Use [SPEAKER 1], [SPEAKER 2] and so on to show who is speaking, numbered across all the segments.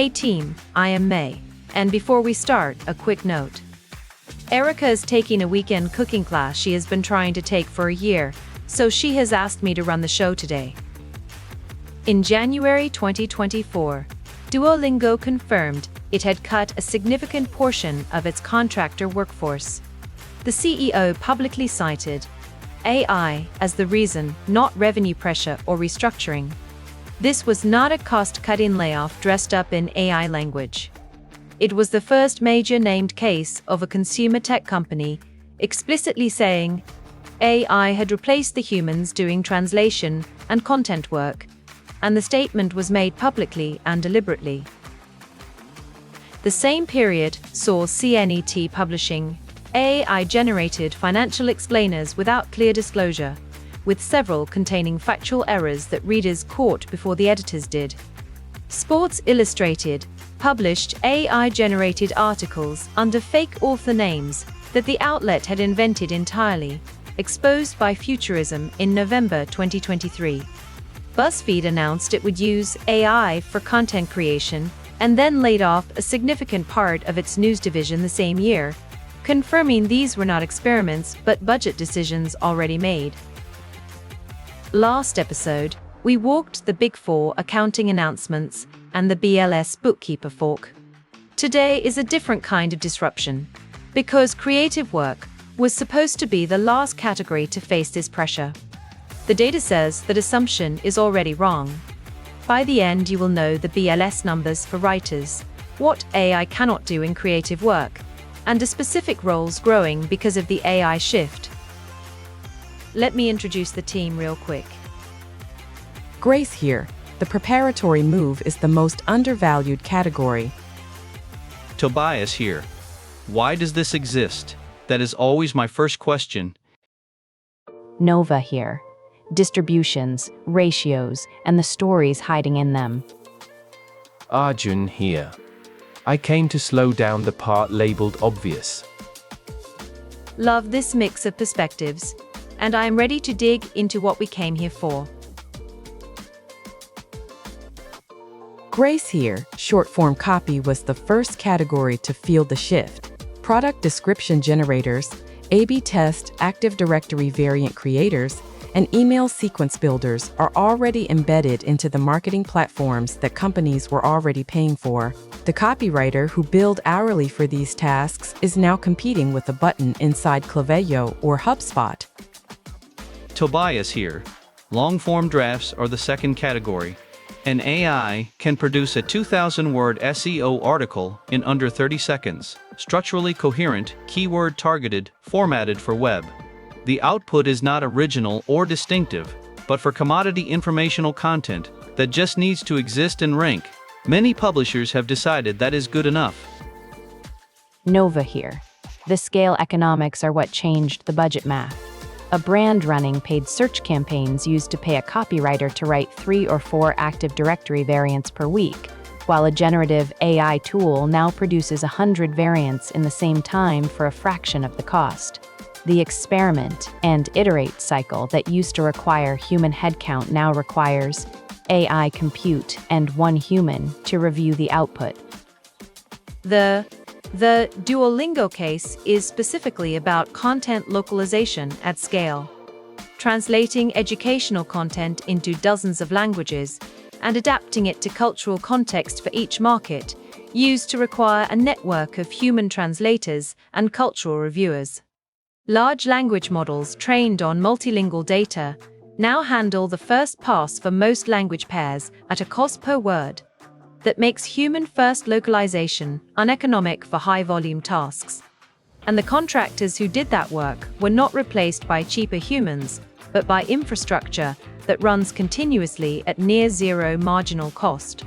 [SPEAKER 1] Hey team, I am May. And before we start, a quick note. Erica is taking a weekend cooking class she has been trying to take for a year, so she has asked me to run the show today. In January 2024, Duolingo confirmed it had cut a significant portion of its contractor workforce. The CEO publicly cited AI as the reason, not revenue pressure or restructuring. This was not a cost-cutting layoff dressed up in AI language. It was the first major named case of a consumer tech company explicitly saying AI had replaced the humans doing translation and content work, and the statement was made publicly and deliberately. The same period saw CNET publishing AI-generated financial explainers without clear disclosure, with several containing factual errors that readers caught before the editors did. Sports Illustrated published AI-generated articles under fake author names that the outlet had invented entirely, exposed by Futurism in November 2023. BuzzFeed announced it would use AI for content creation and then laid off a significant part of its news division the same year, confirming these were not experiments but budget decisions already made. Last episode, we walked the Big Four accounting announcements and the BLS bookkeeper fork. Today is a different kind of disruption, because creative work was supposed to be the last category to face this pressure. The data says that assumption is already wrong. By the end, you will know the BLS numbers for writers, what AI cannot do in creative work, and the specific roles growing because of the AI shift. Let me introduce the team real quick.
[SPEAKER 2] Grace here. The preparatory move is the most undervalued category.
[SPEAKER 3] Tobias here. Why does this exist? That is always my first question.
[SPEAKER 4] Nova here. Distributions, ratios, and the stories hiding in them.
[SPEAKER 5] Arjun here. I came to slow down the part labeled obvious.
[SPEAKER 1] Love this mix of perspectives, and I am ready to dig into what we came here for.
[SPEAKER 2] Grace here. Short-form copy was the first category to feel the shift. Product description generators, A/B test, Active Directory variant creators, and email sequence builders are already embedded into the marketing platforms that companies were already paying for. The copywriter who billed hourly for these tasks is now competing with a button inside Klaviyo or HubSpot.
[SPEAKER 3] Tobias here. Long-form drafts are the second category. An AI can produce a 2,000-word SEO article in under 30 seconds, structurally coherent, keyword-targeted, formatted for web. The output is not original or distinctive, but for commodity informational content that just needs to exist and rank. Many publishers have decided that is good enough.
[SPEAKER 4] Nova here. The scale economics are what changed the budget math. A brand running paid search campaigns used to pay a copywriter to write 3 or 4 Active Directory variants per week, while a generative AI tool now produces 100 variants in the same time for a fraction of the cost. The experiment and iterate cycle that used to require human headcount now requires AI compute and one human to review the output.
[SPEAKER 1] The Duolingo case is specifically about content localization at scale, translating educational content into dozens of languages and adapting it to cultural context for each market, used to require a network of human translators and cultural reviewers. Large language models trained on multilingual data now handle the first pass for most language pairs at a cost per word that makes human-first localization uneconomic for high-volume tasks. And the contractors who did that work were not replaced by cheaper humans, but by infrastructure that runs continuously at near zero marginal cost.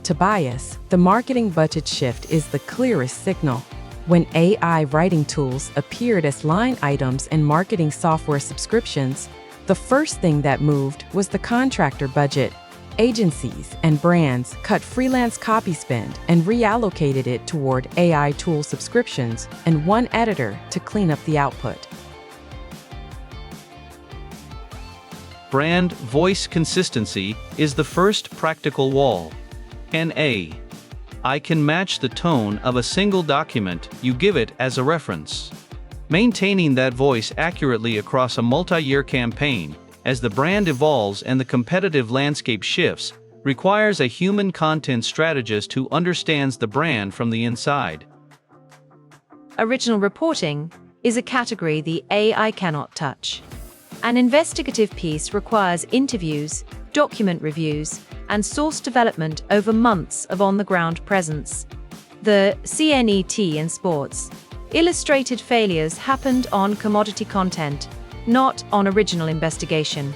[SPEAKER 2] Tobias, the marketing budget shift is the clearest signal. When AI writing tools appeared as line items in marketing software subscriptions, the first thing that moved was the contractor budget. Agencies and brands cut freelance copy spend and reallocated it toward AI tool subscriptions and one editor to clean up the output.
[SPEAKER 3] Brand voice consistency is the first practical wall. and AI can match the tone of a single document you give it as a reference. Maintaining that voice accurately across a multi-year campaign, as the brand evolves and the competitive landscape shifts, requires a human content strategist who understands the brand from the inside.
[SPEAKER 1] Original reporting is a category the AI cannot touch. An investigative piece requires interviews, document reviews, and source development over months of on-the-ground presence. The CNET in sports illustrated failures happened on commodity content, not on original investigation.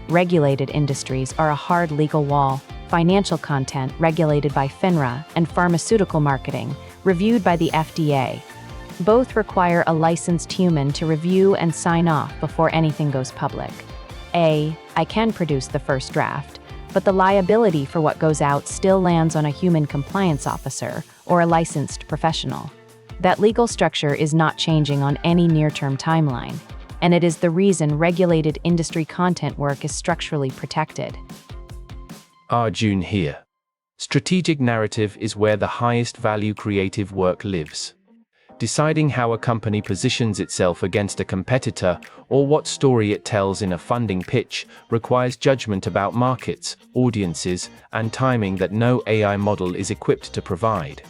[SPEAKER 4] Regulated industries are a hard legal wall. Financial content regulated by FINRA and pharmaceutical marketing reviewed by the FDA. Both require a licensed human to review and sign off before anything goes public. I can produce the first draft, but the liability for what goes out still lands on a human compliance officer or a licensed professional. That legal structure is not changing on any near-term timeline, and it is the reason regulated industry content work is structurally protected.
[SPEAKER 5] Arjun here. Strategic narrative is where the highest value creative work lives. Deciding how a company positions itself against a competitor or what story it tells in a funding pitch requires judgment about markets, audiences, and timing that no AI model is equipped to provide.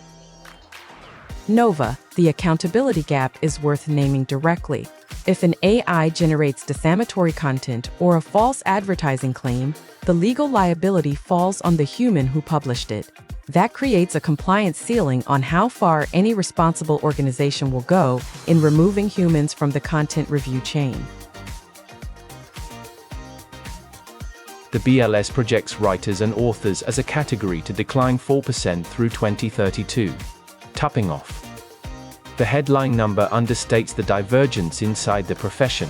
[SPEAKER 2] Nova, the accountability gap is worth naming directly. If an AI generates defamatory content or a false advertising claim, the legal liability falls on the human who published it. That creates a compliance ceiling on how far any responsible organization will go in removing humans from the content review chain.
[SPEAKER 5] The BLS projects writers and authors as a category to decline 4% through 2032. Topping off. The headline number understates the divergence inside the profession.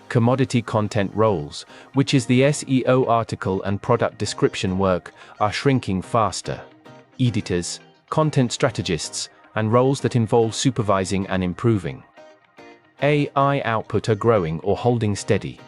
[SPEAKER 5] Commodity content roles, which is the SEO article and product description work, are shrinking faster. Editors, content strategists, and roles that involve supervising and improving AI output are growing or holding steady.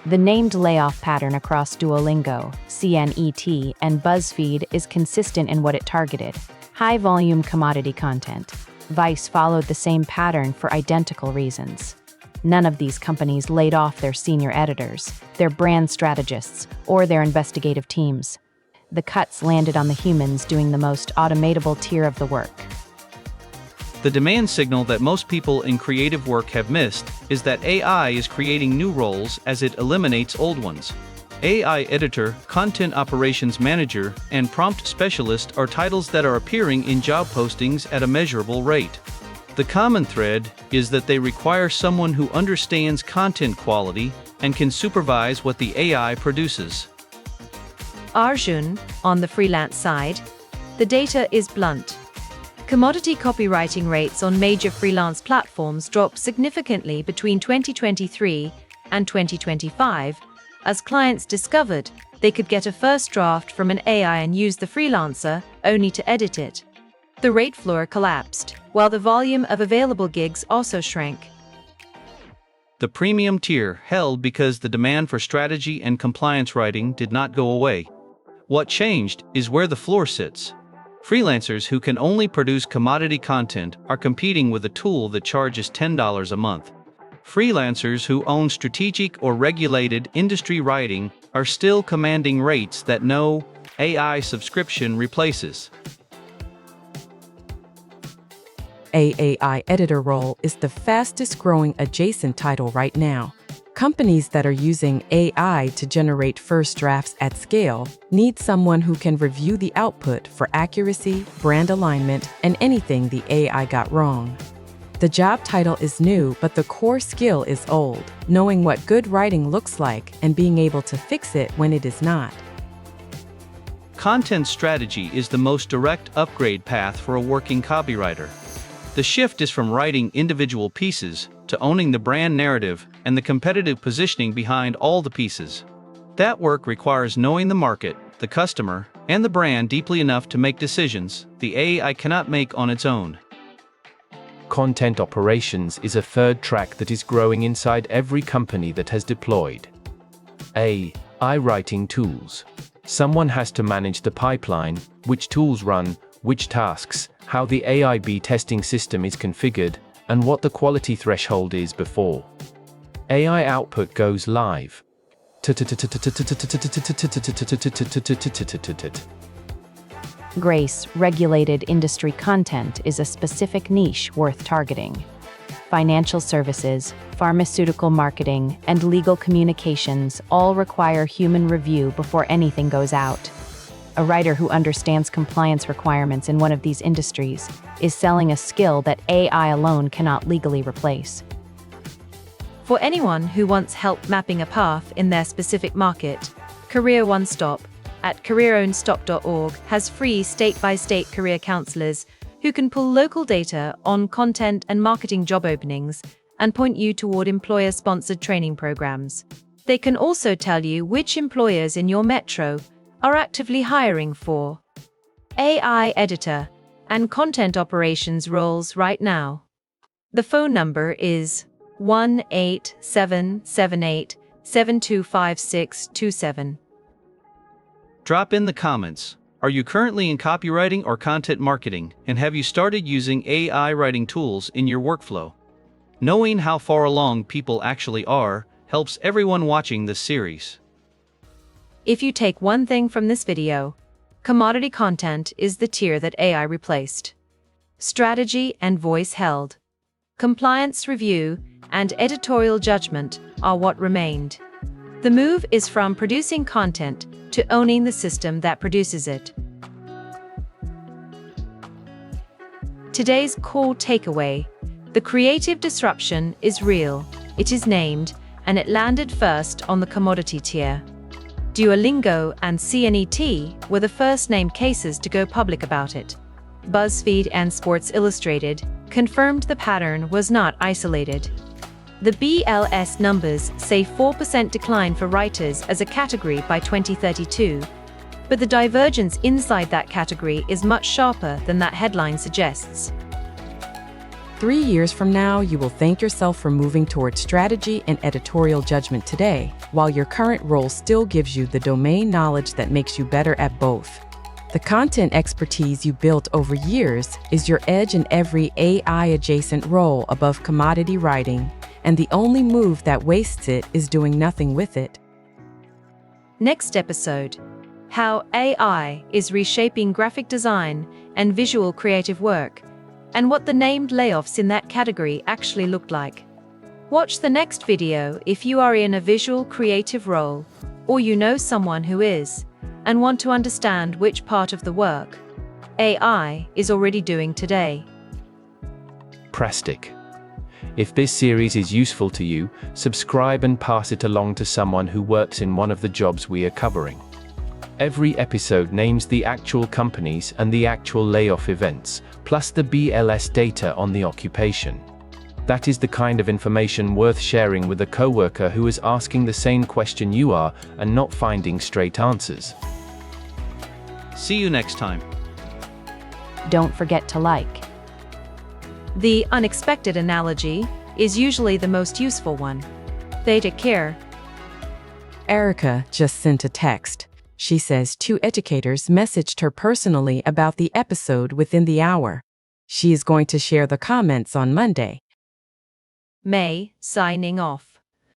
[SPEAKER 4] The named layoff pattern across Duolingo, CNET, and BuzzFeed is consistent in what it targeted: high-volume commodity content. Vice followed the same pattern for identical reasons. None of these companies laid off their senior editors, their brand strategists, or their investigative teams. The cuts landed on the humans doing the most automatable tier of the work.
[SPEAKER 3] The demand signal that most people in creative work have missed is that AI is creating new roles as it eliminates old ones. AI editor, content operations manager, and prompt specialist are titles that are appearing in job postings at a measurable rate. The common thread is that they require someone who understands content quality and can supervise what the AI produces.
[SPEAKER 1] Arjun, on the freelance side, the data is blunt. Commodity copywriting rates on major freelance platforms dropped significantly between 2023 and 2025, as clients discovered they could get a first draft from an AI and use the freelancer only to edit it. The rate floor collapsed, while the volume of available gigs also shrank.
[SPEAKER 3] The premium tier held because the demand for strategy and compliance writing did not go away. What changed is where the floor sits. Freelancers who can only produce commodity content are competing with a tool that charges $10 a month. Freelancers who own strategic or regulated industry writing are still commanding rates that no AI subscription replaces.
[SPEAKER 2] A AI editor role is the fastest growing adjacent title right now. Companies that are using AI to generate first drafts at scale need someone who can review the output for accuracy, brand alignment, and anything the AI got wrong. The job title is new, but the core skill is old, knowing what good writing looks like and being able to fix it when it is not.
[SPEAKER 3] Content strategy is the most direct upgrade path for a working copywriter. The shift is from writing individual pieces to owning the brand narrative and the competitive positioning behind all the pieces. That work requires knowing the market, the customer, and the brand deeply enough to make decisions the AI cannot make on its own.
[SPEAKER 5] Content operations is a third track that is growing inside every company that has deployed AI writing tools. Someone has to manage the pipeline, which tools run, which tasks, how the AI/B testing system is configured, and what the quality threshold is before AI output goes live.
[SPEAKER 4] Grace, regulated industry content is a specific niche worth targeting. Financial services, pharmaceutical marketing, and legal communications all require human review before anything goes out. A writer who understands compliance requirements in one of these industries is selling a skill that AI alone cannot legally replace.
[SPEAKER 1] For anyone who wants help mapping a path in their specific market, Career One Stop at careerownstop.org has free state-by-state career counselors who can pull local data on content and marketing job openings and point you toward employer-sponsored training programs. They can also tell you which employers in your metro are actively hiring for AI editor and content operations roles right now. The phone number is 1-8778-725627.
[SPEAKER 3] Drop in the comments. Are you currently in copywriting or content marketing, and have you started using AI writing tools in your workflow? Knowing how far along people actually are helps everyone watching this series.
[SPEAKER 1] If you take one thing from this video, commodity content is the tier that AI replaced. Strategy and voice held. Compliance review and editorial judgment are what remained. The move is from producing content to owning the system that produces it. Today's core takeaway: the creative disruption is real, it is named, and it landed first on the commodity tier. Duolingo and CNET were the first named cases to go public about it. BuzzFeed and Sports Illustrated confirmed the pattern was not isolated. The BLS numbers say 4% decline for writers as a category by 2032, but the divergence inside that category is much sharper than that headline suggests.
[SPEAKER 2] 3 years from now, you will thank yourself for moving towards strategy and editorial judgment today, while your current role still gives you the domain knowledge that makes you better at both. The content expertise you built over years is your edge in every AI-adjacent role above commodity writing, and the only move that wastes it is doing nothing with it.
[SPEAKER 1] Next episode: how AI is reshaping graphic design and visual creative work, and what the named layoffs in that category actually looked like. Watch the next video if you are in a visual creative role, or you know someone who is, and want to understand which part of the work AI is already doing today.
[SPEAKER 5] Prastic. If this series is useful to you, subscribe and pass it along to someone who works in one of the jobs we are covering. Every episode names the actual companies and the actual layoff events, plus the BLS data on the occupation. That is the kind of information worth sharing with a coworker who is asking the same question you are and not finding straight answers.
[SPEAKER 3] See you next time.
[SPEAKER 4] Don't forget to like.
[SPEAKER 1] The unexpected analogy is usually the most useful one. They take care.
[SPEAKER 2] Erica just sent a text. She says 2 educators messaged her personally about the episode within the hour. She is going to share the comments on Monday.
[SPEAKER 1] May, signing off.